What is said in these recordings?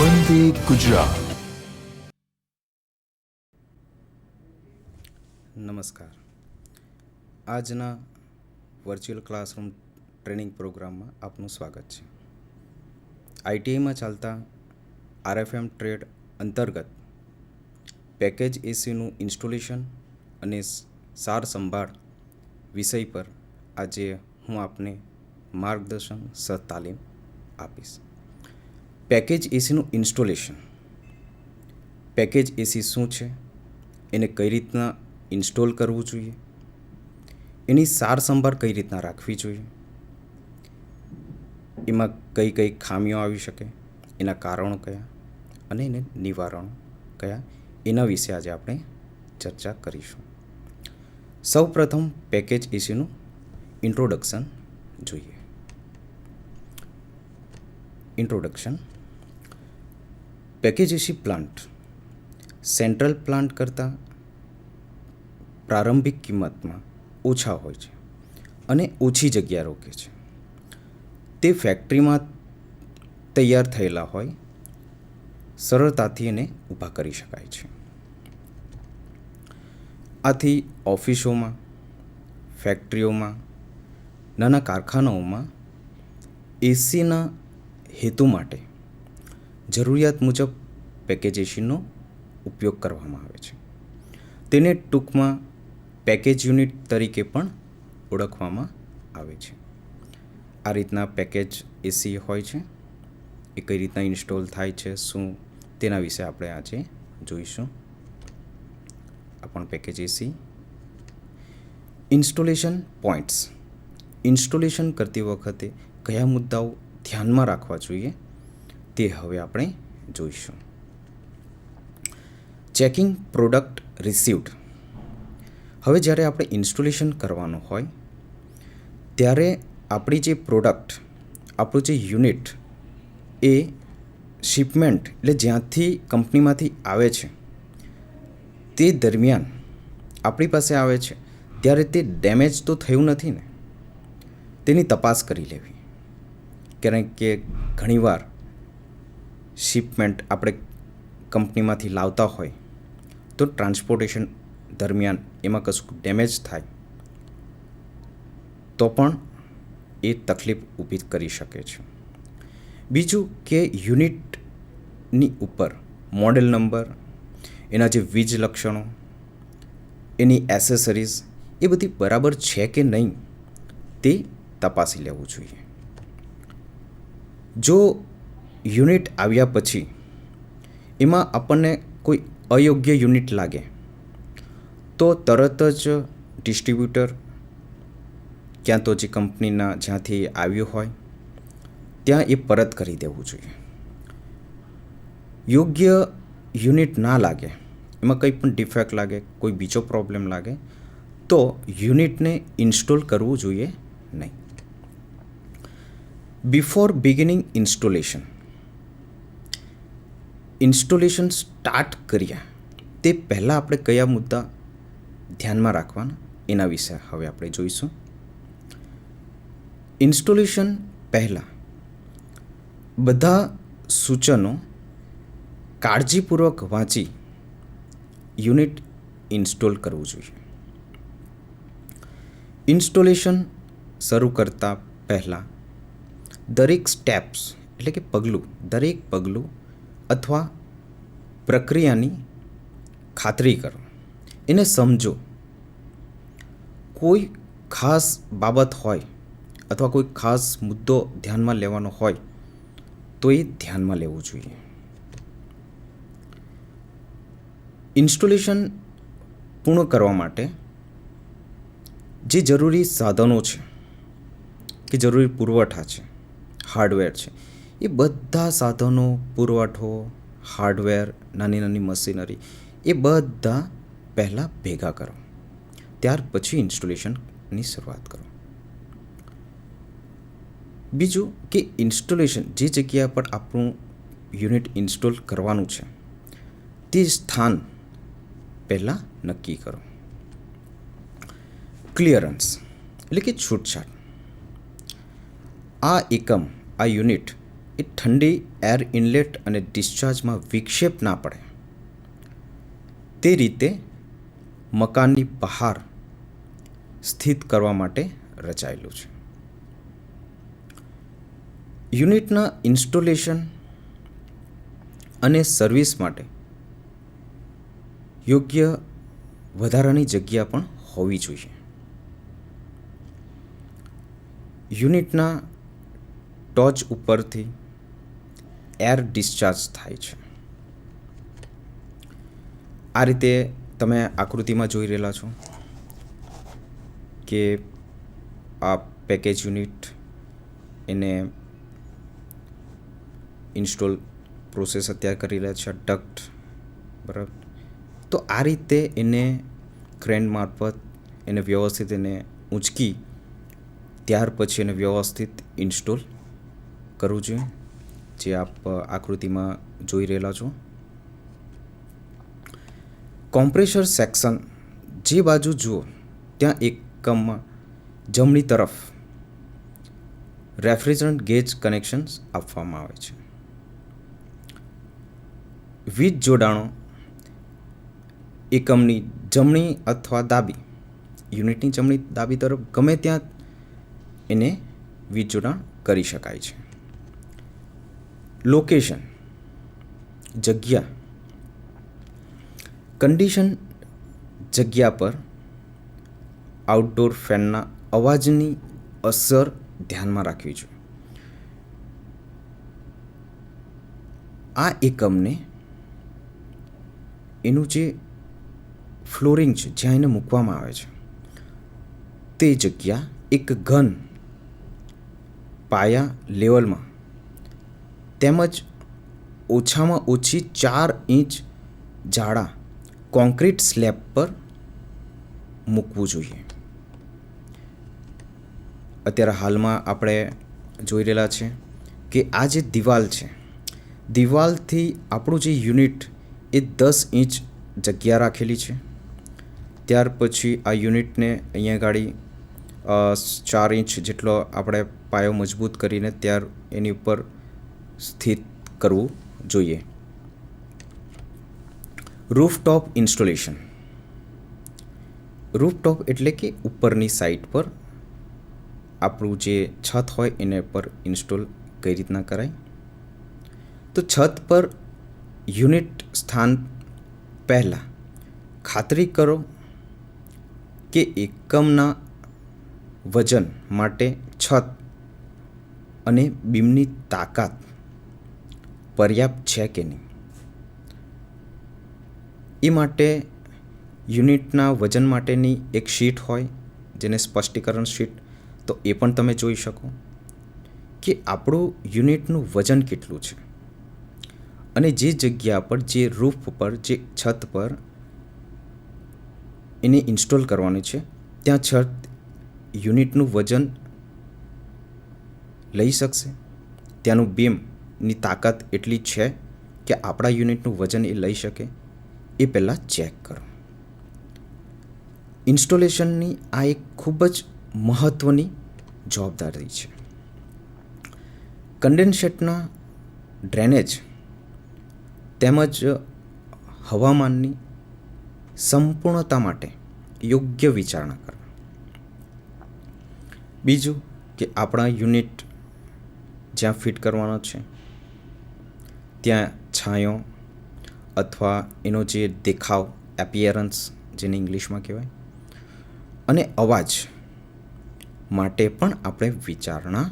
વંદે ગુજરાત. નમસ્કાર. આજના virtual classroom training પ્રોગ્રામમાં આપનું સ્વાગત છે. આઈટીઆઈમાં ચાલતા આરએફએમ ટ્રેડ અંતર્ગત પેકેજ એસીનું ઇન્સ્ટોલેશન અને સાર સંભાળ વિષય પર આજે હું આપને માર્ગદર્શન સહ તાલીમ આપીશ. પેકેજ એસીનું ઇન્સ્ટોલેશન. પેકેજ એસી શું છે, એને કઈ રીતના ઇન્સ્ટોલ કરવું જોઈએ, એની સાર સંભાળ કઈ રીતના રાખવી જોઈએ, એમાં કઈ કઈ ખામીઓ આવી શકે, એના કારણો કયા અને એને નિવારણો કયા, એના વિશે આજે આપણે ચર્ચા કરીશું. સૌ પ્રથમ પેકેજ એસીનું ઇન્ટ્રોડક્શન જોઈએ. ઇન્ટ્રોડક્શન. પેકેજ એસી પ્લાન્ટ સેન્ટ્રલ પ્લાન્ટ કરતાં પ્રારંભિક કિંમતમાં ઓછા હોય છે અને ઓછી જગ્યા રોકે છે. તે ફેક્ટરીમાં તૈયાર થયેલા હોય, સરળતાથી એને ઊભા કરી શકાય છે. આથી ઓફિસોમાં, ફેક્ટરીઓમાં, નાના કારખાનાઓમાં એસીના હેતુ માટે જરૂરિયાત મુજબ પેકેજ એસીનો ઉપયોગ કરવામાં આવે છે. તેને ટૂંકમાં પેકેજ યુનિટ તરીકે પણ ઓળખવામાં આવે છે. આ રીતના પેકેજ એસી હોય છે. એ કઈ રીતના ઇન્સ્ટોલ થાય છે, શું, તેના વિશે આપણે આજે જોઈશું. આ પણ package AC. Installation points. Installation કરતી વખતે કયા મુદ્દાઓ ધ્યાનમાં રાખવા જોઈએ તે હવે આપણે જોઈશું. Checking product received. હવે જ્યારે આપણે ઇન્સ્ટોલેશન કરવાનું હોય ત્યારે આપણી જે પ્રોડક્ટ, આપણું જે યુનિટ એ શિપમેન્ટ એટલે જ્યાંથી કંપનીમાંથી આવે છે તે દરમિયાન આપણી પાસે આવે છે ત્યારે તે ડેમેજ તો થયું નથી ને, તેની તપાસ કરી લેવી. કારણ કે ઘણીવાર શિપમેન્ટ આપણે કંપનીમાંથી લાવતા હોય તો ટ્રાન્સપોર્ટેશન દરમિયાન એમાં કશું ડેમેજ થાય તો પણ એ તકલીફ ઊભી કરી શકે છે. બીજું કે યુનિટની ઉપર મોડેલ નંબર, એના જે વીજ લક્ષણો, એની એસેસરીઝ એ બધી બરાબર છે કે નહીં તે તપાસી લેવું જોઈએ. જો યુનિટ આવ્યા પછી એમાં આપણને કોઈ અયોગ્ય યુનિટ લાગે તો તરત જ ડિસ્ટ્રીબ્યુટર ક્યાં તો જે કંપનીના જ્યાંથી આવ્યું હોય ત્યાં એ પરત કરી દેવું જોઈએ. યોગ્ય યુનિટ ના લાગે, એમાં કંઈ પણ ડિફેક્ટ લાગે, કોઈ બીજો પ્રોબ્લેમ લાગે તો યુનિટને ઇન્સ્ટોલ કરવું જોઈએ નહીં. Before beginning installation. Installation start કર્યા તે પહેલાં આપણે કયા મુદ્દા ધ્યાનમાં રાખવાના એના વિશે હવે આપણે જોઈશું. ઇન્સ્ટોલેશન પહેલાં બધા સૂચનો કાળજીપૂર્વક વાંચી યુનિટ ઇન્સ્ટોલ કરવું જોઈએ. ઇન્સ્ટોલેશન શરૂ કરતાં પહેલાં દરેક સ્ટેપ્સ એટલે કે દરેક પગલું અથવા પ્રક્રિયાની ખાતરી કરો, એને સમજો. કોઈ ખાસ બાબત હોય અથવા કોઈ ખાસ મુદ્દો ધ્યાનમાં લેવાનો હોય તો એ ધ્યાનમાં લેવું જોઈએ. ઇન્સ્ટોલેશન પૂર્ણ કરવા માટે જે જરૂરી સાધનો છે કે જરૂરી પુરવઠા છે, હાર્ડવેર છે, એ બધા સાધનો, પુરવઠો, હાર્ડવેર, નાની નાની મશીનરી એ બધા પહેલાં ભેગા કરો. ત્યાર પછી ઇન્સ્ટોલેશનની શરૂઆત કરો. બીજું કે ઇન્સ્ટોલેશન જે જગ્યા પર આપણું યુનિટ ઇન્સ્ટોલ કરવાનું છે તે સ્થાન પહેલાં નક્કી કરો. ક્લિયરન્સ એટલે કે છૂટછાટ. આ યુનિટ એ ઠંડી એર ઇનલેટ અને ડિસ્ચાર્જમાં વિક્ષેપ ના પડે તે રીતે મકાનની બહાર સ્થિત કરવા માટે રચાયેલું છે. યુનિટના ઇન્સ્ટોલેશન અને સર્વિસ માટે યોગ્ય વધારાની જગ્યા પણ હોવી જોઈએ. યુનિટના ટોચ ઉપરથી એર ડિસ્ચાર્જ થાય છે. આ રીતે તમે આકૃતિમાં જોઈ રહેલા છો કે આ પેકેજ યુનિટ એને ઇન્સ્ટોલ પ્રોસેસ અત્યારે કરી રહ્યા છે ડક્ટ, બરાબર. તો આ રીતે એને ક્રેન મારફત એને વ્યવસ્થિત એને ઊંચકી ત્યાર પછી એને વ્યવસ્થિત ઇન્સ્ટોલ કરવું જોઈએ, જે આપ આકૃતિમાં જોઈ રહેલા છો. કોમ્પ્રેસર સેક્શન જે બાજુ જુઓ ત્યાં એકમમાં જમણી તરફ રેફ્રિજરન્ટ ગેજ કનેક્શન્સ આપવામાં આવે છે. વીજ જોડાણો એકમની જમણી અથવા ડાબી, યુનિટની જમણી ડાબી તરફ ગમે ત્યાં એને વીજ જોડાણ કરી શકાય છે. લોકેશન જગ્યા, કન્ડિશન જગ્યા પર આઉટડોર ફેનના અવાજની અસર ધ્યાનમાં રાખવી જોઈએ. આ એકમને એનું જે ફ્લોરિંગ છે જ્યાં એને મૂકવામાં આવે છે તે જગ્યા એક ઘન પાયા લેવલમાં તેમજ ઓછામાં ઓછી 4 ઇંચ જાડા કોન્ક્રીટ સ્લેબ પર મૂકવું જોઈએ. અત્યારે હાલમાં આપણે જોઈ રહેલા છે કે આ જે દિવાલ છે, દિવાલથી આપણું જે યુનિટ એ 10 ઇંચ જગ્યા રાખેલી છે. ત્યાર પછી આ યુનિટને અહીંયા ગાડી 4 ઇંચ જેટલો આપણે પાયો મજબૂત કરીને ત્યાર એની ઉપર સ્થિત કરવું જોઈએ. Rooftop installation. રૂફટોપ એટલે કે ઉપરની સાઈડ પર આપણું જે છત હોય એને પર ઇન્સ્ટોલ કઈ રીતના કરાય. તો છત પર યુનિટ સ્થાન પહેલાં ખાતરી કરો કે એકમના વજન માટે છત અને બીમની તાકાત પર્યાપ્ત છે કે નહીં. એ માટે યુનિટના વજન માટેની એક શીટ હોય જેને સ્પષ્ટીકરણ શીટ, તો એ પણ તમે જોઈ શકો કે આપણું યુનિટનું વજન કેટલું છે અને જે જગ્યા પર, જે રૂફ પર, જે છત પર એને ઇન્સ્ટોલ કરવાનું છે ત્યાં છત યુનિટનું વજન લઈ શકશે, ત્યાંનું બીમની તાકાત એટલી છે કે આપણા યુનિટનું વજન એ લઈ શકે, એ પહેલાં ચેક કરો. ઇન્સ્ટોલેશનની આ એક ખૂબ જ મહત્ત્વની જવાબદારી છે. કન્ડેન્સેટના ડ્રેનેજ તેમજ હવામાનની સંપૂર્ણતા માટે યોગ્ય વિચારણા કરો. બીજું કે આપણા યુનિટ જ્યાં ફિટ કરવાનો છે ત્યાં છાંયો અથવા એનો જે દેખાવ, એપિયરન્સ જેને ઇંગ્લિશમાં કહેવાય, અને અવાજ માટે પણ આપણે વિચારણા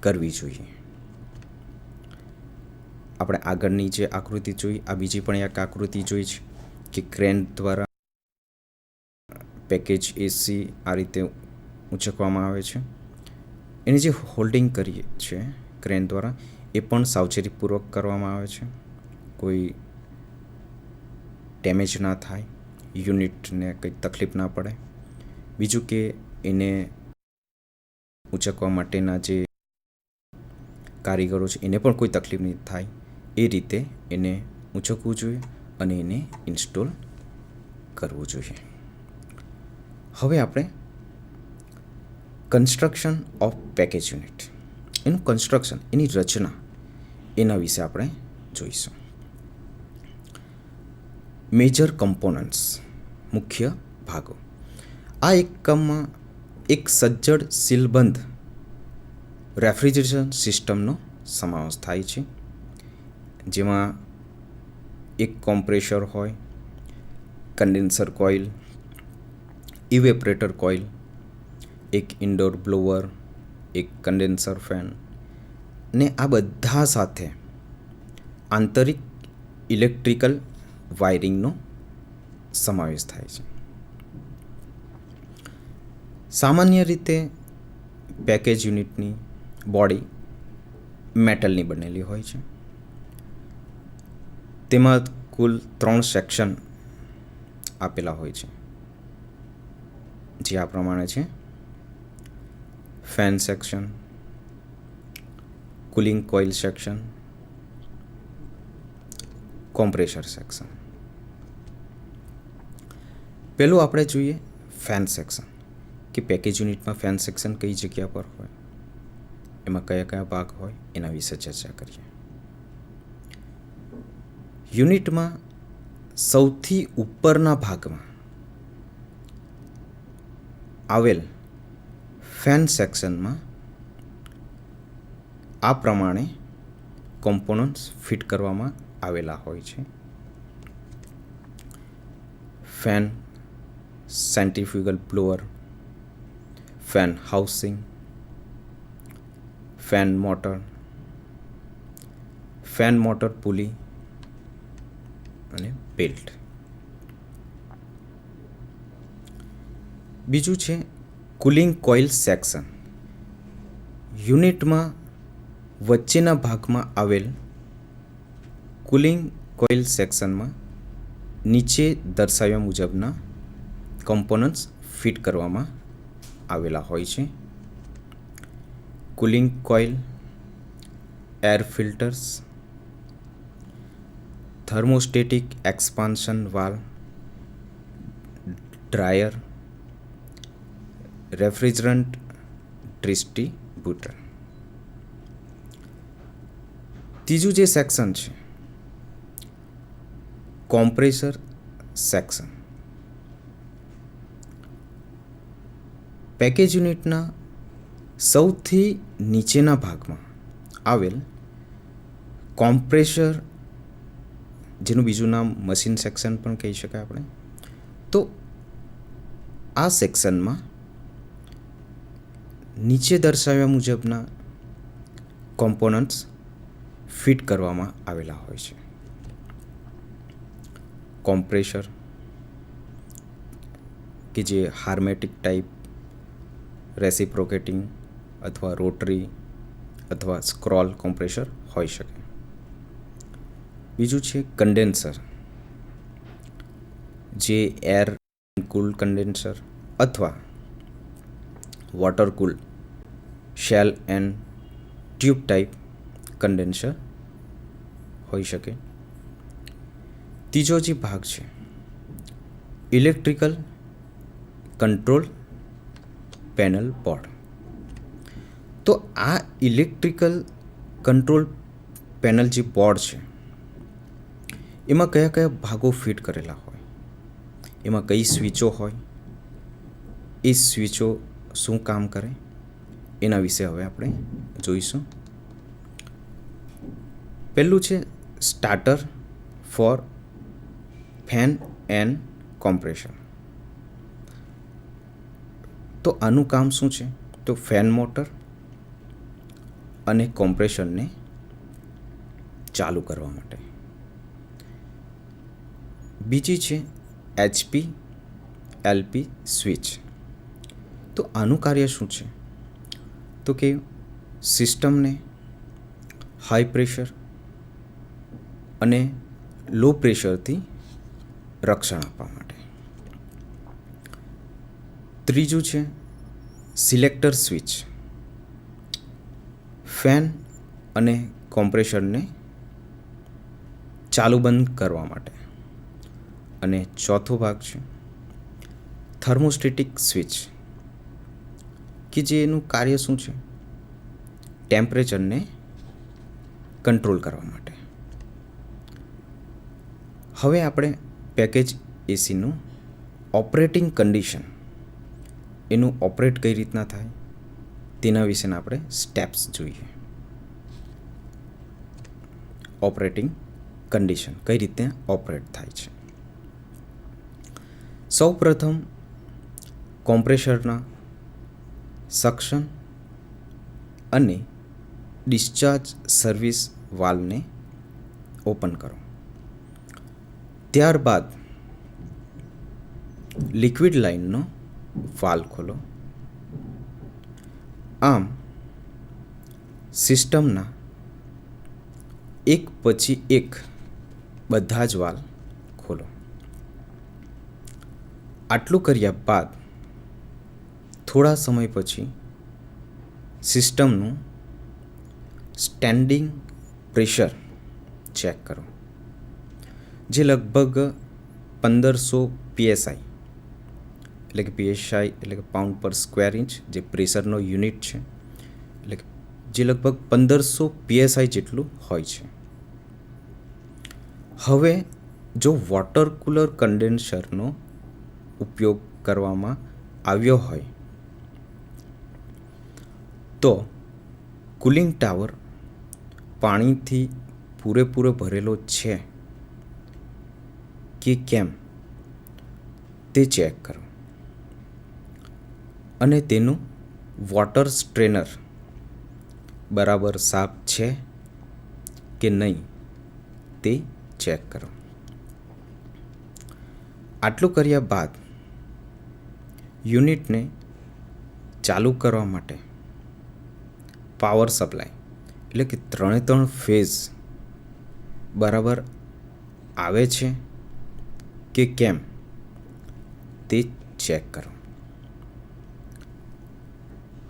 કરવી જોઈએ. આપણે આગળની જે આકૃતિ જોઈ, આ બીજી પણ એક આકૃતિ જોઈ છે કે ક્રેન દ્વારા પેકેજ એસી આ રીતે ઊંચકવામાં આવે છે. એની જે હોલ્ડિંગ કરીએ છે ક્રેન દ્વારા એ પણ સાવચેતીપૂર્વક કરવામાં આવે છે, કોઈ ડેમેજ ના થાય, યુનિટને કંઈ તકલીફ ના પડે. બીજું કે એને ઊંચકવા માટેના જે કારીગરો છે એને પણ કોઈ તકલીફ નહીં થાય એ રીતે એને ઊંચકવું જોઈએ અને એને ઇન્સ્ટોલ કરવું જોઈએ. હવે આપણે કન્સ્ટ્રક્શન ઓફ પેકેજ યુનિટ, એનું કન્સ્ટ્રક્શન, એની રચના એના વિશે આપણે જોઈશું. મેજર કમ્પોનન્ટ્સ, મુખ્ય ભાગો. આ એકમમાં એક સજ્જડ સીલબંધ રેફ્રિજરેશન સિસ્ટમનો સમાવેશ થાય છે, જેમાં એક કોમ્પ્રેસર હોય, કન્ડેન્સર કોઇલ, ઇવેપરેટર કોઇલ, એક ઇન્ડોર બ્લોવર, એક કન્ડેન્સર ફેન ને આ બધા સાથે આંતરિક ઇલેક્ટ્રિકલ વાયરિંગનો સમાવેશ થાય છે. સામાન્ય રીતે પેકેજ યુનિટની બોડી મેટલની બનેલી હોય છે. તેમાં કુલ 3 સેક્શન આપેલા હોય છે, જે આ પ્રમાણે છે: fan section, cooling coil section, compressor section. પહેલું આપણે જોઈએ ફેન સેક્શન, કે પેકેજ યુનિટમાં ફેન સેક્શન કઈ જગ્યા પર હોય, એમાં કયા કયા ભાગ હોય, એના વિશે ચર્ચા કરીએ. યુનિટમાં સૌથી ઉપરના ભાગમાં આવેલ ફેન સેક્શનમાં આ પ્રમાણે કોમ્પોનન્ટ્સ ફિટ કરવામાં આવેલા હોય છે: fan centrifugal blower, fan housing, fan motor pulley અને બેલ્ટ. બીજું છે કુલિંગ કોઇલ સેક્શન. યુનિટમાં વચ્ચેના ભાગમાં આવેલ કુલિંગ કોઇલ સેક્શનમાં નીચે દર્શાવ્યા મુજબના કમ્પોનન્ટ્સ ફિટ કરવામાં આવેલા હોય છે: cooling coil, air filters, thermostatic expansion valve, dryer, refrigerant distributor. ત્રીજું જે સેક્શન છે કોમ્પ્રેસર સેક્શન. પેકેજ યુનિટના સૌથી નીચેના ભાગમાં આવેલ કોમ્પ્રેસર, જેનું બીજું નામ મશીન સેક્શન પણ કહી શકાય આપણે, તો આ સેક્શનમાં નીચે દર્શાવ્યા મુજબના કોમ્પોનન્ટ્સ ફિટ કરવામાં આવેલા હોય છે: કોમ્પ્રેસર, કે જે હાર્મેટિક ટાઈપ, રેસિપ્રોકેટિંગ અથવા રોટરી અથવા સ્ક્રોલ કોમ્પ્રેસર હોઈ શકે. બીજું છે કન્ડેન્સર, જે એર કુલ કન્ડેન્સર અથવા water cool shell and tube type condenser હોઈ શકે. ત્રીજો જે ભાગ છે ઇલેક્ટ્રિકલ કંટ્રોલ પેનલ બોર્ડ. તો આ ઇલેક્ટ્રિકલ કંટ્રોલ પેનલ જે બોર્ડ છે, એમાં કયા કયા ભાગો ફિટ કરેલા હોય, એમાં કઈ સ્વિચો હોય, એ સ્વિચો શું કામ કરે, એના વિશે હવે આપણે જોઈશું. પહેલું છે starter for fan and compressor. તો આનું કામ શું છે? તો ફેન મોટર અને કોમ્પ્રેસરને ચાલુ કરવા માટે. બીજી છે HP LP સ્વિચ. તો આનું કાર્ય શું છે? તો કે સિસ્ટમને હાઈ પ્રેશર અને લો પ્રેશરથી રક્ષણ આપવા માટે. ત્રીજું છે સિલેક્ટર સ્વિચ, ફેન અને કોમ્પ્રેસરને ચાલુ બંધ કરવા માટે. અને ચોથો ભાગ છે થર્મોસ્ટેટિક સ્વિચ, કે જેનું કાર્ય શું છે? ટેમ્પરેચરને કંટ્રોલ કરવા માટે. હવે આપણે પેકેજ એસીનું ઓપરેટિંગ કન્ડિશન, એનું ઓપરેટ કઈ રીતના થાય તેના વિશેના આપણે સ્ટેપ્સ જોઈએ. ઓપરેટિંગ કન્ડિશન કઈ રીતે ઓપરેટ થાય છે. સૌ પ્રથમ કોમ્પ્રેસરના સક્શન અને ડિસ્ચાર્જ સર્વિસ વાલ્વને ઓપન કરો. ત્યારબાદ લિક્વિડ લાઇનનો વાલ્વ ખોલો. આમ સિસ્ટમના એક પછી એક બધા જ વાલ્વ ખોલો. આટલું કર્યા બાદ થોડા સમય પછી સિસ્ટમનું સ્ટેન્ડિંગ પ્રેશર ચેક કરો, જે લગભગ 1500 PSI એટલે કે PSI એટલે કે પાઉન્ડ પર સ્ક્વેર ઇંચ, જે પ્રેશરનો યુનિટ છે, એટલે કે જે લગભગ 1500 PSI જેટલું હોય છે. હવે જો વોટર કુલર કન્ડેન્સરનો ઉપયોગ કરવામાં આવ્યો હોય તો કુલિંગ ટાવર પાણીથી પૂરેપૂરો ભરેલો છે કે કેમ તે ચેક કરો અને તેનું વોટર સ્ટ્રેનર બરાબર સાફ છે કે નહીં તે ચેક કરો. આટલું કર્યા બાદ યુનિટને ચાલુ કરવા માટે પાવર સપ્લાય એટલે કે 3 ફેઝ બરાબર આવે છે કે કેમ તે ચેક કરો.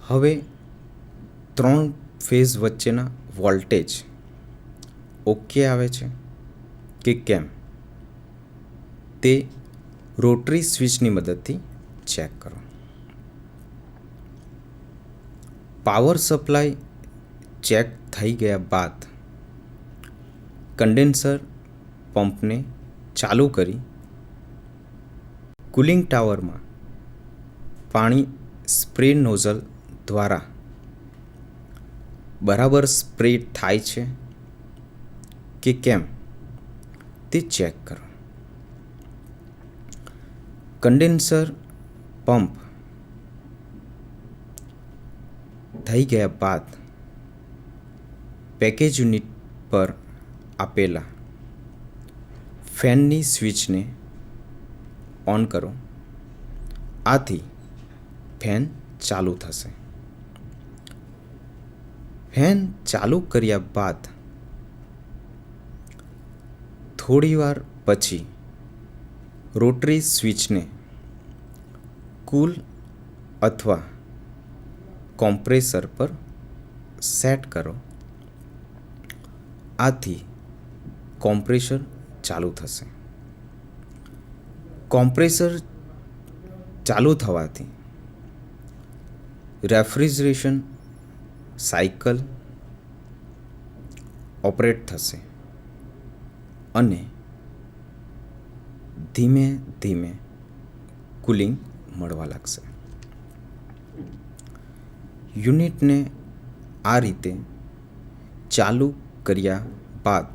હવે 3 ફેઝ વચ્ચેના વોલ્ટેજ ઓકે આવે છે કે કેમ તે રોટરી સ્વિચની મદદથી ચેક કરો. પાવર સપ્લાય ચેક થઈ ગયા બાદ કન્ડેન્સર પંપને ચાલુ કરી કુલિંગ ટાવરમાં પાણી સ્પ્રે નોઝલ દ્વારા બરાબર સ્પ્રે થાય છે કે કેમ તે ચેક કરો. કન્ડેન્સર પંપ થઈ ગયા બાદ પેકેજ યુનિટ પર આપેલા ફેનની સ્વિચને ઓન કરો. આથી ફેન ચાલુ થશે. ફેન ચાલુ કર્યા બાદ થોડીવાર પછી રોટરી સ્વિચને કૂલ અથવા કોમ્પ્રેસર પર સેટ કરો. આથી કોમ્પ્રેસર ચાલુ થશે. કોમ્પ્રેસર ચાલુ થવાથી રેફ્રિજરેશન સાયકલ ઓપરેટ થશે અને ધીમે ધીમે કુલિંગ મળવા લાગશે. યુનિટને આ રીતે ચાલુ કર્યા બાદ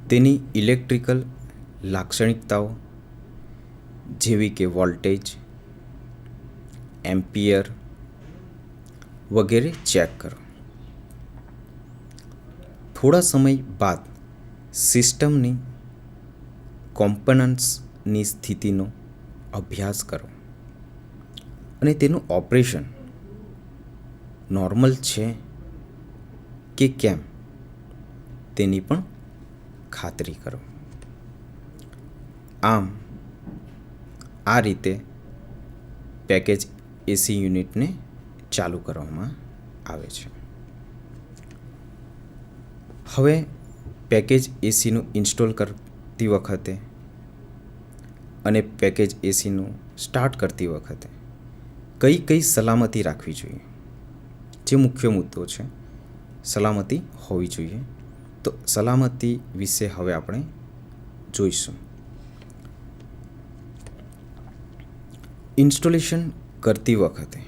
તેની ઇલેક્ટ્રિકલ લાક્ષણિકતાઓ જેવી કે વોલ્ટેજ, એમ્પિયર વગેરે ચેક કરો. થોડા સમય બાદ સિસ્ટમની કોમ્પોનન્ટ્સની સ્થિતિનો અભ્યાસ કરો અને તેનું ઓપરેશન નોર્મલ છે કે કેમ તેની પણ ખાતરી કરો. આમ આ રીતે પેકેજ એસી યુનિટને ચાલુ કરવામાં આવે છે. હવે પેકેજ એસીનું ઇન્સ્ટોલ કરતી વખતે અને પેકેજ એસીનું સ્ટાર્ટ કરતી વખતે કઈ કઈ સલામતી રાખવી જોઈએ, જે મુખ્ય મુદ્દો છે સલામતી હોવી જોઈએ. તો સલામતી વિશે હવે આપણે જોઈશું. ઇન્સ્ટોલેશન કરતી વખતે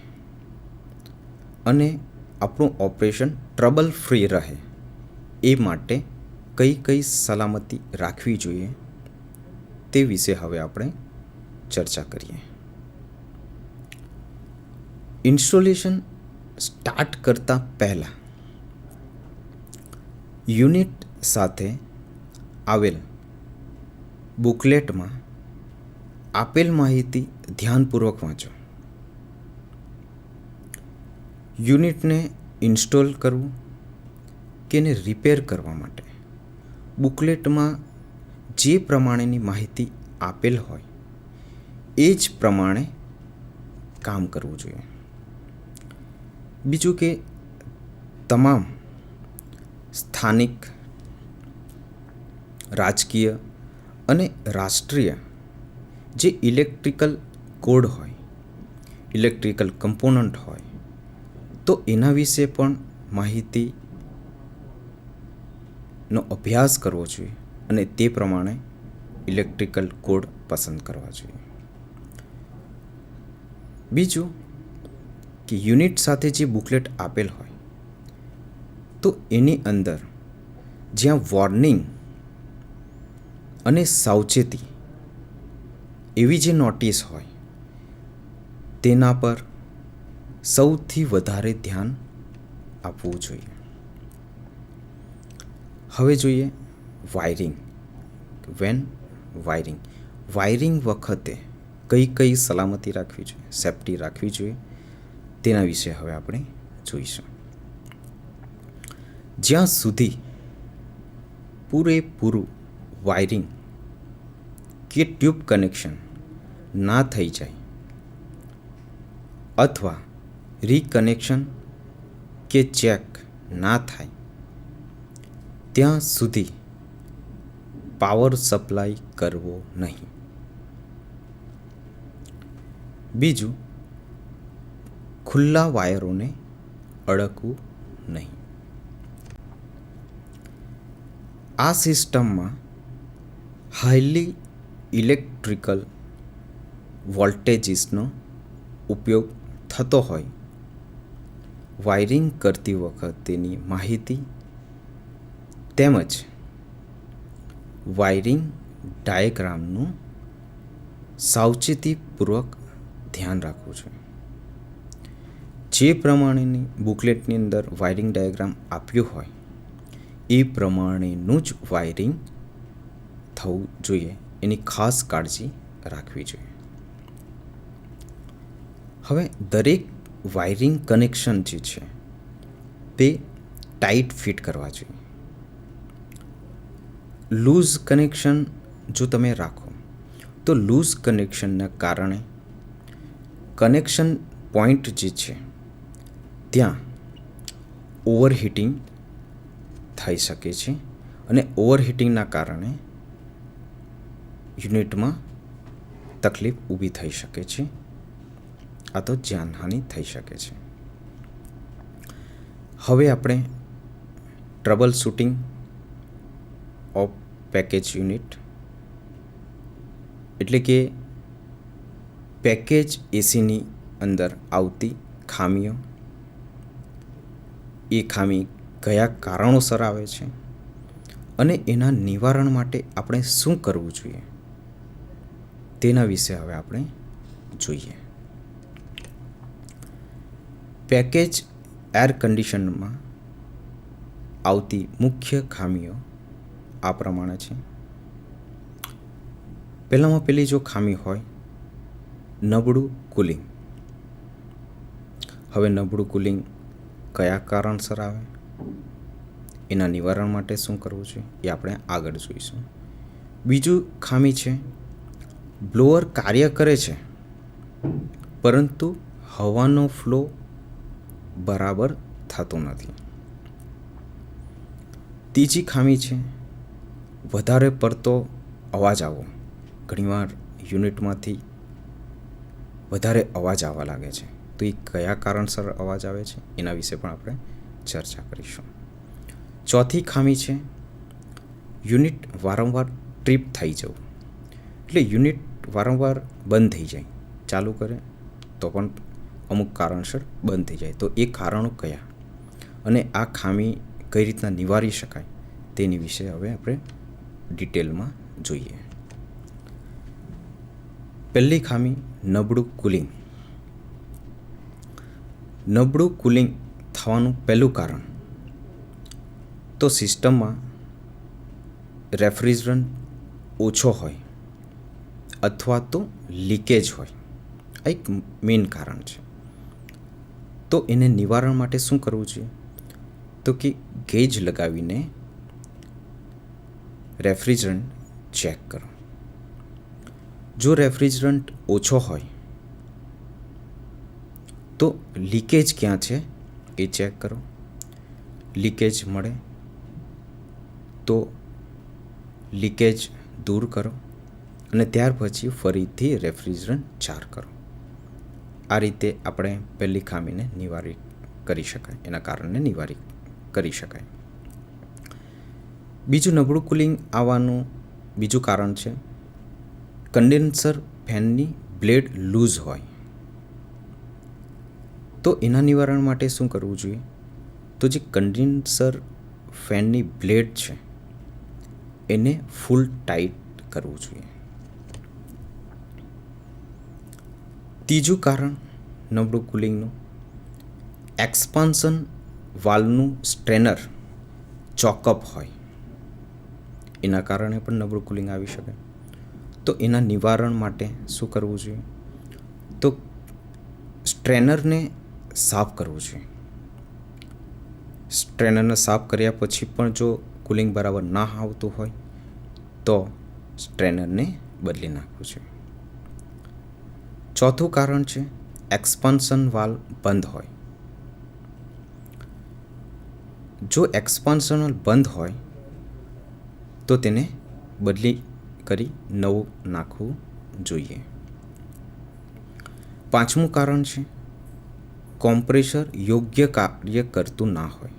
અને આપણું ઓપરેશન ટ્રબલ ફ્રી રહે એ માટે કઈ કઈ સલામતી રાખવી જોઈએ તે વિશે હવે આપણે ચર્ચા કરીએ. ઇન્સ્ટોલેશન સ્ટાર્ટ કરતાં પહેલાં યુનિટ સાથે આવેલ બુકલેટમાં આપેલ માહિતી ધ્યાનપૂર્વક વાંચો. યુનિટને ઇન્સ્ટોલ કરવું કે એને રિપેર કરવા માટે બુકલેટમાં જે પ્રમાણેની માહિતી આપેલ હોય એ જ પ્રમાણે કામ કરવું જોઈએ. બીજું કે તમામ સ્થાનિક, રાજકીય અને રાષ્ટ્રીય જે ઇલેક્ટ્રિકલ કોડ હોય, ઇલેક્ટ્રિકલ કમ્પોનન્ટ હોય, તો એના વિશે પણ માહિતીનો અભ્યાસ કરવો જોઈએ અને તે પ્રમાણે ઇલેક્ટ્રિકલ કોડ પસંદ કરવા જોઈએ. બીજું કે યુનિટ સાથે જે બુકલેટ આપેલ હોય તો એની અંદર જ્યાં વોર્નિંગ અને સાવચેતી એવી જે નોટિસ હોય તેના પર સૌથી વધારે ધ્યાન આપવું જોઈએ. હવે જોઈએ વાયરિંગ. વાયરિંગ વખતે કઈ કઈ સલામતી રાખવી જોઈએ, સેફ્ટી રાખવી જોઈએ તેના વિશે હવે આપણે જોઈશું. જ્યાં સુધી પૂરેપૂરું વાયરિંગ કે ટ્યુબ કનેક્શન ના થઈ જાય અથવા રીકનેક્શન કે ચેક ના થાય ત્યાં સુધી પાવર સપ્લાય કરવો નહીં. બીજું, ખુલ્લા વાયરોને અડકવું નહીં. આ સિસ્ટમમાં હાઈલી ઇલેક્ટ્રિકલ વોલ્ટેજીસનો ઉપયોગ થતો હોય વાયરિંગ કરતી વખતેની માહિતી તેમજ વાયરિંગ ડાયાગ્રામનું સાવચેતીપૂર્વક ધ્યાન રાખવું જોઈએ. જે પ્રમાણેની બુકલેટની અંદર વાયરિંગ ડાયાગ્રામ આપ્યું હોય એ પ્રમાણેનું જ વાયરિંગ થવું જોઈએ. એની ખાસ કાળજી રાખવી જોઈએ. હવે દરેક વાયરિંગ કનેક્શન જે છે તે ટાઈટ ફિટ કરવા જોઈએ. લૂઝ કનેક્શન જો તમે રાખો તો લૂઝ કનેક્શનના કારણે કનેક્શન પોઈન્ટ જે છે ત્યાં ઓવરહીટિંગ થઈ શકે છે અને ઓવરહીટિંગના કારણે યુનિટમાં તકલીફ ઊભી થઈ શકે છે, આ તો જાનહાનિ થઈ શકે છે. હવે આપણે trouble shooting of package unit એટલે કે પેકેજ એસીની અંદર આવતી ખામીઓ, એ ખામી કયા કારણોસર આવે છે અને એના નિવારણ માટે આપણે શું કરવું જોઈએ તેના વિશે હવે આપણે જોઈએ. પેકેજ એર કન્ડિશનમાં આવતી મુખ્ય ખામીઓ આ પ્રમાણે છે. પહેલામાં પહેલી જો ખામી હોય નબળું કુલિંગ. હવે નબળું કુલિંગ કયા કારણસર આવે, એના નિવારણ માટે શું કરવું જોઈએ એ આપણે આગળ જોઈશું. બીજું ખામી છે બ્લોઅર કાર્ય કરે છે પરંતુ હવાનો ફ્લો બરાબર થતો નથી. ત્રીજી ખામી છે વધારે પડતો અવાજ આવવો. ઘણીવાર યુનિટમાંથી વધારે અવાજ આવવા લાગે છે, તો એ કયા કારણસર અવાજ આવે છે એના વિશે પણ આપણે ચર્ચા કરીશું. ચોથી ખામી છે યુનિટ વારંવાર ટ્રીપ થઈ જવું, એટલે યુનિટ વારંવાર બંધ થઈ જાય, ચાલુ કરે તો પણ અમુક કારણસર બંધ થઈ જાય. તો એ કારણો કયા અને આ ખામી કઈ રીતના નિવારી શકાય તેની વિશે હવે આપણે ડિટેલમાં જોઈએ. પહેલી ખામી નબળું કુલિંગ. નબળું કુલિંગ થવાનું પહેલું કારણ તો સિસ્ટમમાં રેફ્રિજરન્ટ ઓછો હોય અથવા તો લીકેજ હોય. આ એક મેઇન કારણ છે. તો એને નિવારણ માટે શું કરવું જોઈએ? તો કે ગેજ લગાવીને રેફ્રિજરન્ટ ચેક કરો. જો રેફ્રિજરન્ટ ઓછો હોય તો લીકેજ ક્યાં છે એ ચેક કરો. લીકેજ મળે તો લીકેજ દૂર કરો અને ત્યાર પછી ફરીથી રેફ્રિજરન્ટ ચાર્જ કરો. આ રીતે આપણે પહેલી ખામીને નિવારી કરી શકાય, એના કારણને નિવારી કરી શકાય. બીજું નબળું કુલિંગ આવવાનું બીજું કારણ છે કન્ડેન્સર ફેનની બ્લેડ લૂઝ હોય. તો એના નિવારણ માટે શું કરવું જોઈએ? તો જે કન્ડેન્સર ફેનની બ્લેડ છે એને ફૂલ ટાઈટ કરવું જોઈએ. ત્રીજું કારણ નબળું કુલિંગનું એક્સપાન્શન વાલ્વનું સ્ટ્રેનર ચોકઅપ હોય, એના કારણે પણ નબળું કુલિંગ આવી શકે. તો એના નિવારણ માટે શું કરવું જોઈએ? તો સ્ટ્રેનરને સાફ કરવું જોઈએ. સ્ટ્રેનરને સાફ કર્યા પછી પણ જો કુલિંગ બરાબર ના આવતું હોય તો સ્ટ્રેનરને બદલી નાખવું જોઈએ. ચોથું કારણ છે એક્સપાન્શન વાલ્વ બંધ હોય. જો એક્સપાન્શન વાલ્વ બંધ હોય તો તેને બદલી કરી નવું નાખવું જોઈએ. પાંચમું કારણ છે કોમ્પ્રેસર યોગ્ય કાર્ય કરતું ના હોય.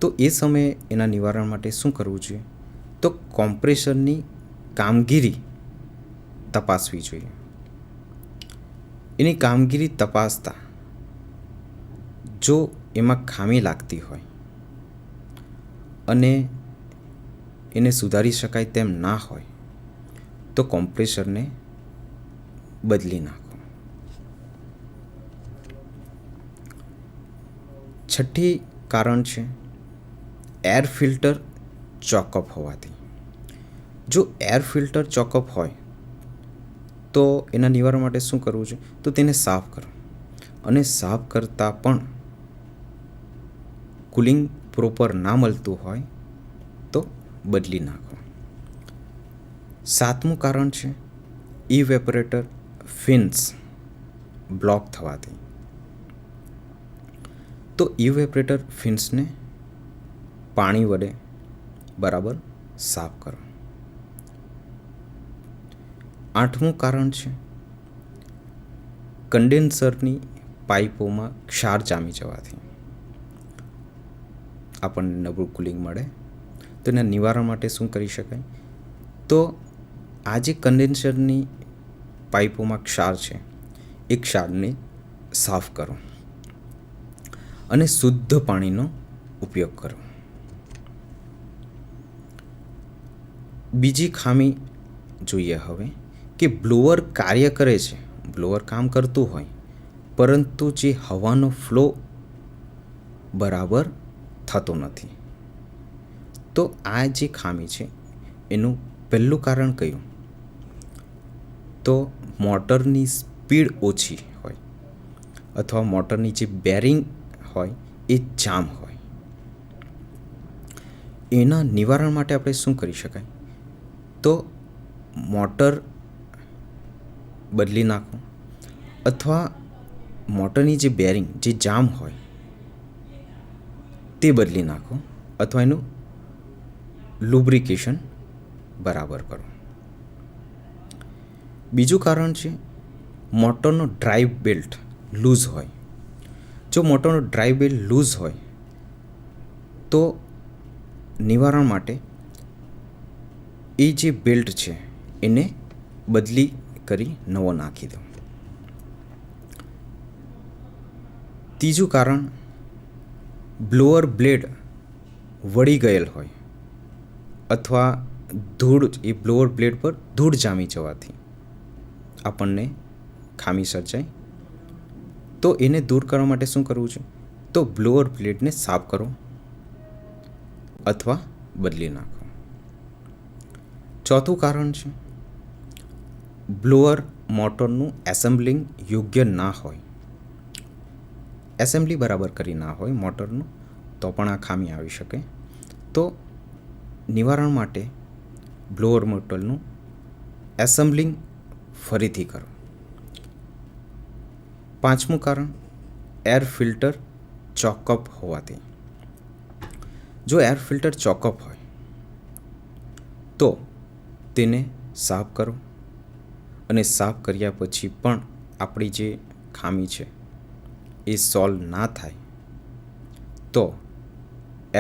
તો એ સમયે એના નિવારણ માટે શું કરવું જોઈએ? તો કોમ્પ્રેસરની કામગીરી તપાસવી જોઈએ. એની કામગીરી તપાસતા જો એમાં ખામી લાગતી હોય અને એને સુધારી શકાય તેમ ના હોય તો કોમ્પ્રેસરને બદલી નાખો. છઠ્ઠી કારણ છે એર ફિલ્ટર ચોકઅપ હોવાથી. જો એર ફિલ્ટર ચોકઅપ હોય તો એના નિવારણ માટે શું કરવું છે? તો તેને સાફ કરો અને સાફ કરતાં પણ કુલિંગ પ્રોપર ના મળતું હોય તો બદલી નાખો. સાતમું કારણ છે ઇવેપોરેટર ફિન્સ બ્લોક થવાથી. તો ઇવેપોરેટર ફિન્સને પાણી વડે બરાબર સાફ કરો. આઠમું કારણ છે કન્ડેન્સરની પાઇપોમાં ક્ષાર જામી જવાથી આપણને નબળું કુલિંગ મળે. તો એના નિવારણ માટે શું કરી શકાય? તો આ જે કન્ડેન્સરની પાઇપોમાં ક્ષાર છે એ ક્ષારને સાફ કરો અને શુદ્ધ પાણીનો ઉપયોગ કરો. બીજી ખામી જોઈએ હવે કે બ્લોઅર કાર્ય કરે છે, બ્લોઅર કામ કરતું હોય પરંતુ જે હવાનો ફ્લો બરાબર થતો નથી. તો આ જે ખામી છે એનું પહેલું કારણ કયું? તો મોટરની સ્પીડ ઓછી હોય અથવા મોટરની જે બેરિંગ હોય એ જામ હોય. એના નિવારણ માટે આપણે શું કરી શકાય? તો મોટર બદલી નાખો અથવા મોટરની જે બેરિંગ જે જામ હોય તે બદલી નાખો અથવા એનું લુબ્રિકેશન બરાબર કરો. બીજું કારણ છે મોટરનો ડ્રાઇવ બેલ્ટ લૂઝ હોય. જો મોટરનો ડ્રાઈવ બેલ લૂઝ હોય તો નિવારણ માટે એ જે બેલ્ટ છે એને બદલી કરી નવો નાખી દો. ત્રીજું કારણ, બ્લોઅર બ્લેડ વળી ગયેલ હોય અથવા ધૂળ એ બ્લોઅર બ્લેડ પર ધૂળ જામી જવાથી આપણને ખામી સર્જાય. તો એને દૂર કરવા માટે શું કરવું છે? તો બ્લોઅર બ્લેડને સાફ કરો અથવા બદલી નાખો. ચોથું કારણ છે, બ્લોઅર મોટરનું એસેમ્બલિંગ યોગ્ય ના હોય, એસેમ્બલી બરાબર કરી ના હોય મોટરનું, તો પણ આ ખામી આવી શકે. તો નિવારણ માટે બ્લોઅર મોટરનું એસેમ્બલિંગ ફરીથી કરો. પાંચમું કારણ, એર ફિલ્ટર ચોકઅપ હોવાથી. જો એર ફિલ્ટર ચોકઅપ હોય તો તેને સાફ કરો અને સાફ કર્યા પછી પણ આપણી જે ખામી છે એ સોલ્વ ના થાય તો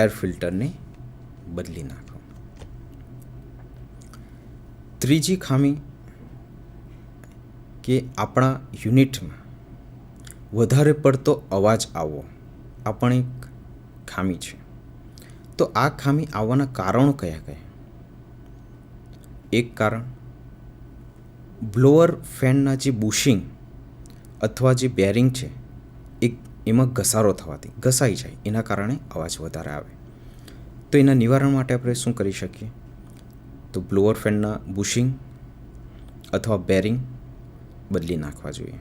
એર ફિલ્ટરને બદલી નાખો. ત્રીજી ખામી કે આપણા યુનિટમાં વધારે પડતો અવાજ આવવો, આ પણ એક ખામી છે. તો આ ખામી આવવાના કારણો કયા કયા? એક કારણ, બ્લોઅર ફેનના જે બુશિંગ અથવા જે બેરિંગ છે એમાં ઘસારો થવાથી ઘસાઈ જાય, એના કારણે અવાજ વધારે આવે. તો એના નિવારણ માટે આપણે શું કરી શકીએ? તો બ્લોઅર ફેનના બુશિંગ અથવા બેરિંગ બદલી નાખવા જોઈએ.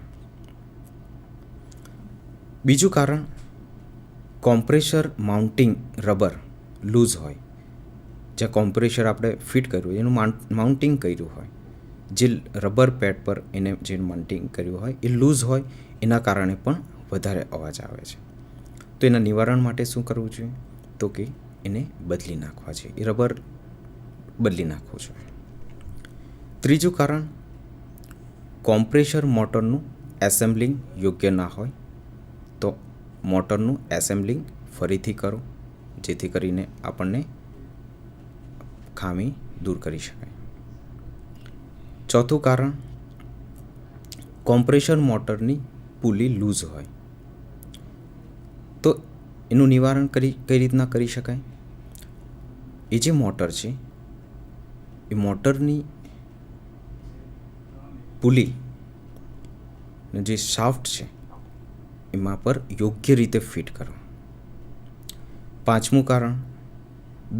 બીજું કારણ, કોમ્પ્રેસર માઉન્ટિંગ રબર લૂઝ હોય, જ્યાં કોમ્પ્રેસર આપણે ફિટ કર્યું હોય એનું માઉન્ટિંગ કર્યું હોય, જે રબર પેડ પર એને જે માઉન્ટિંગ કર્યું હોય એ લૂઝ હોય, એના કારણે પણ વધારે અવાજ આવે છે. તો એના નિવારણ માટે શું કરવું જોઈએ? તો કે એને બદલી નાખવા જોઈએ, એ રબર બદલી નાખવું જોઈએ. ત્રીજું કારણ, કોમ્પ્રેસર મોટરનું એસેમ્બલિંગ યોગ્ય ના હોય, તો મોટરનું એસેમ્બલિંગ ફરીથી કરો, જેથી કરીને આપણને ખામી દૂર કરી શકાય. ચોથું કારણ, કોમ્પ્રેસર મોટરની પુલી લૂઝ હોય, તો એનું નિવારણ કઈ રીતના કરી શકાય? એ જે મોટર છે એ મોટરની પુલી જે શાફ્ટ છે એમાં પર યોગ્ય રીતે ફિટ કરો. પાંચમું કારણ,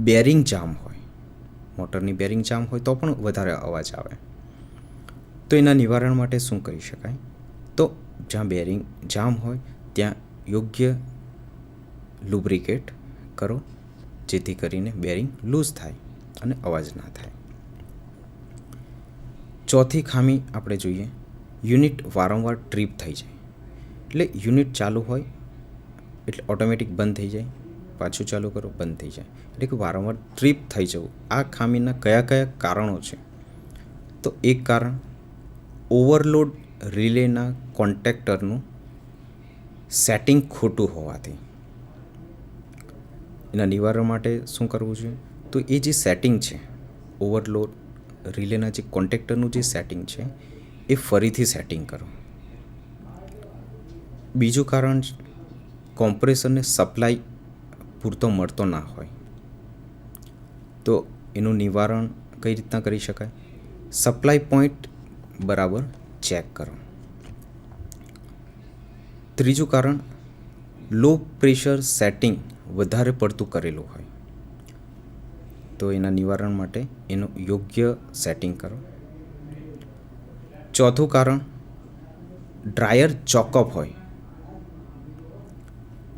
બેરિંગ જામ હોય, મોટરની બેરિંગ જામ હોય તો પણ વધારે અવાજ આવે. તો એના નિવારણ માટે શું કરી શકાય? તો જ્યાં બેરિંગ જામ હોય ત્યાં યોગ્ય લુબ્રિકેટ કરો, જેથી કરીને બેરિંગ લૂઝ થાય અને અવાજ ના થાય. ચોથી ખામી આપણે જોઈએ, યુનિટ વારંવાર ટ્રીપ થઈ જાય. એટલે યુનિટ ચાલુ હોય એટલે ઓટોમેટિક બંધ થઈ જાય, પાછું ચાલુ કરો બંધ થઈ જાય, એટલે કે વારંવાર ટ્રીપ થઈ જવું. આ ખામીના કયા કયા કારણો છે? તો એક કારણ, ઓવરલોડ રિલેના કોન્ટેક્ટરનું સેટિંગ ખોટું હોવાથી. એના નિવારણ માટે શું કરવું જોઈએ? તો એ જે સેટિંગ છે, ઓવરલોડ રિલેના જે કોન્ટેક્ટરનું જે સેટિંગ છે એ ફરીથી સેટિંગ કરો. બીજું કારણ, કોમ્પ્રેસરને સપ્લાય પૂરતો મળતો ના હોય, તો એનું નિવારણ કઈ રીતના કરી શકાય? સપ્લાય પોઈન્ટ બરાબર ચેક કરો. ત્રીજું કારણ, લો પ્રેશર સેટિંગ વધારે પડતું કરેલું હોય, તો એના નિવારણ માટે એનું યોગ્ય સેટિંગ કરો. ચોથું કારણ, ડ્રાયર ચોકઅપ હોય.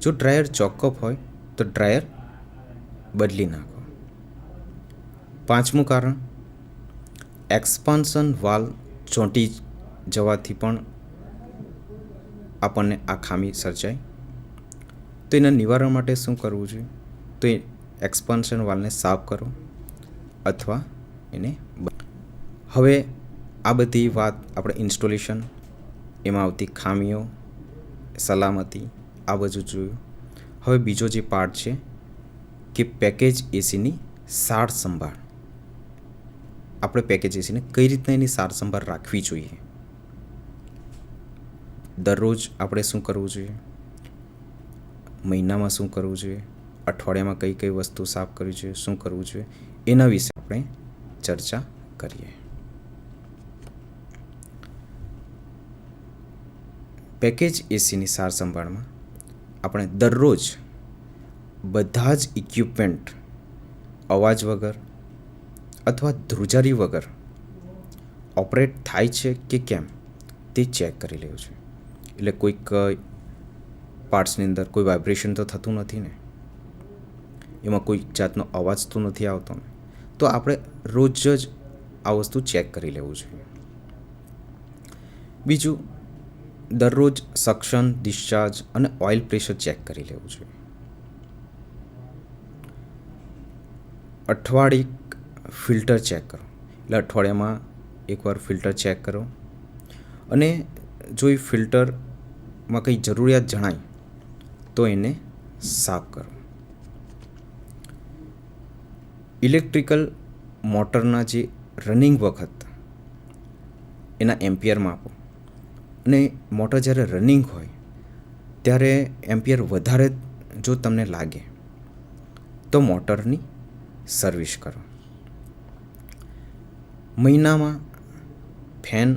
જો ડ્રાયર ચોકઅપ હોય તો ડ્રાયર બદલી નાખો. પાંચમું કારણ, એક્સપાન્શન વાલ્વ ચોંટી જવાથી પણ આપણને આ ખામી સર્જાય. તો એના નિવારણ માટે શું કરવું જોઈએ? તો એ એક્સપાન્શન વાલ્વને સાફ કરો અથવા એને. હવે આ બધી વાત આપણે ઇન્સ્ટોલેશન, એમાં આવતી ખામીઓ, સલામતી આ બધું જોયું. હવે બીજો જે પાર્ટ છે કે પેકેજ એસીની સાર સંભાળ. આપણે પેકેજ એસીને કઈ રીતના એની સાર સંભાળ રાખવી જોઈએ. દરરોજ આપણે શું કરવું જોઈએ, મહિનામાં શું કરવું જોઈએ, અઠવાડિયામાં કઈ કઈ વસ્તુ સાફ કરવી જોઈએ, શું કરવું જોઈએ, એના વિશે આપણે ચર્ચા કરીએ. પેકેજ એસીની સાર સંભાળમાં આપણે દરરોજ બધા જ ઇક્વિપમેન્ટ અવાજ વગર અથવા ધ્રુજારી વગર ઓપરેટ થાય છે કે કેમ તે ચેક કરી લેવું છે. એટલે કોઈક પાર્ટ્સની અંદર કોઈ વાઇબ્રેશન તો થતું નથી ને, એમાં કોઈ જાતનો અવાજ તો નથી આવતો ને, તો આપણે રોજ જ આ વસ્તુ ચેક કરી લેવું જોઈએ. બીજું, દરરોજ સક્શન, ડિસ્ચાર્જ અને ઓઇલ પ્રેશર ચેક કરી લેવું જોઈએ. અઠવાડિયે ફિલ્ટર ચેક કરો, એટલે અઠવાડિયામાં એકવાર ફિલ્ટર ચેક કરો અને જો એ ફિલ્ટરમાં કંઈ જરૂરિયાત જણાય તો એને સાફ કરો. ઇલેક્ટ્રિકલ મોટરના જે રનિંગ વખત એના એમ્પિયર માપો, અને મોટર જ્યારે રનિંગ હોય ત્યારે એમ્પિયર વધારે જો તમને લાગે તો મોટરની સર્વિસ કરો. મહિનામાં ફેન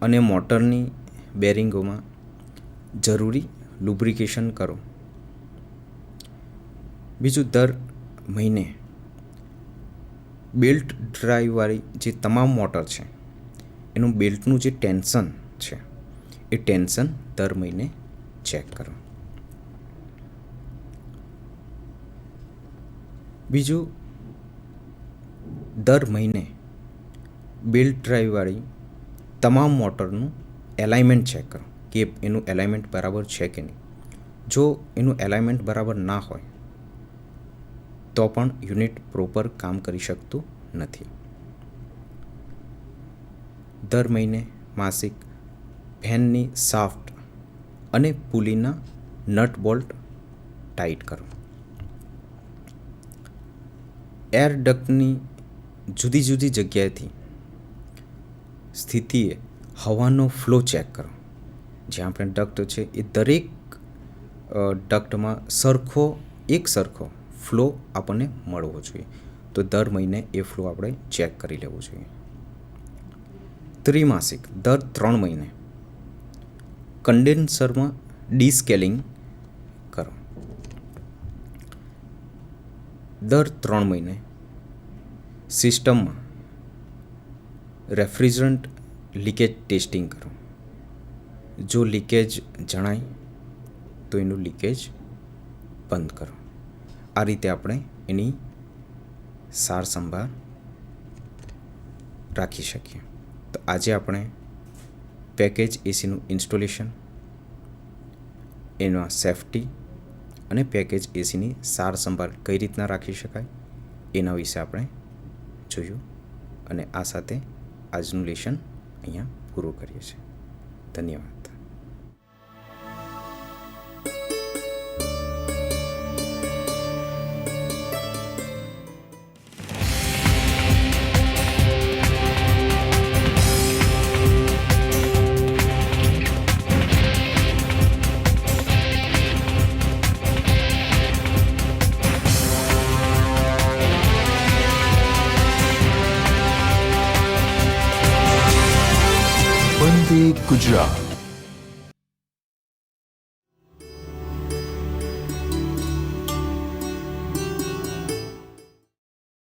અને મોટરની બેરિંગોમાં જરૂરી લુબ્રિકેશન કરો. બીજું, દર મહિને બેલ્ટ ડ્રાઈવવાળી જે તમામ મોટર છે એનું બેલ્ટનું જે ટેન્શન છે એ ટેન્શન દર મહિને ચેક કરો. બીજું, દર મહિને બેલ્ટ ડ્રાઈવવાળી તમામ મોટરનું એલાઇનમેન્ટ ચેક કરો કે એનું એલાઇનમેન્ટ બરાબર છે કે નહીં. જો એનું એલાઇનમેન્ટ બરાબર ના હોય તો પણ યુનિટ પ્રોપર કામ કરી શકતું નથી. દર મહિને માસિક ફેનની શાફ્ટ અને પુલીના નટ બોલ્ટ ટાઈટ કરો. એર ડક્ટની જુદી જુદી જગ્યાએથી સ્થિતિએ હવાનો ફ્લો ચેક કરો. જ્યાં આપણે ડક્ટ છે એ દરેક ડક્ટમાં એક સરખો ફ્લો આપણને મળવો જોઈએ, તો દર મહિને એ ફ્લો આપણે ચેક કરી લેવો જોઈએ. ત્રિમાસિક દર 3 મહિને કન્ડેન્સરમાં ડીસ્કેલિંગ કરો. દર 3 મહિને સિસ્ટમમાં રેફ્રિજરન્ટ લીકેજ ટેસ્ટિંગ કરો. જો લીકેજ જણાય તો એનું લીકેજ બંધ કરો. આ રીતે આપણે એની સાર સંભાળ રાખી શકીએ. તો આજે આપણે પેકેજ એસીનું ઇન્સ્ટોલેશન, એના સેફ્ટી અને પેકેજ એસીની સાર સંભાળ કઈ રીતના રાખી શકાય એના વિશે આપણે જોયું, અને આ સાથે આજનું લેશન અહીંયા પૂરું કરીએ છીએ. ધન્યવાદ. વંદે ગુજરાત.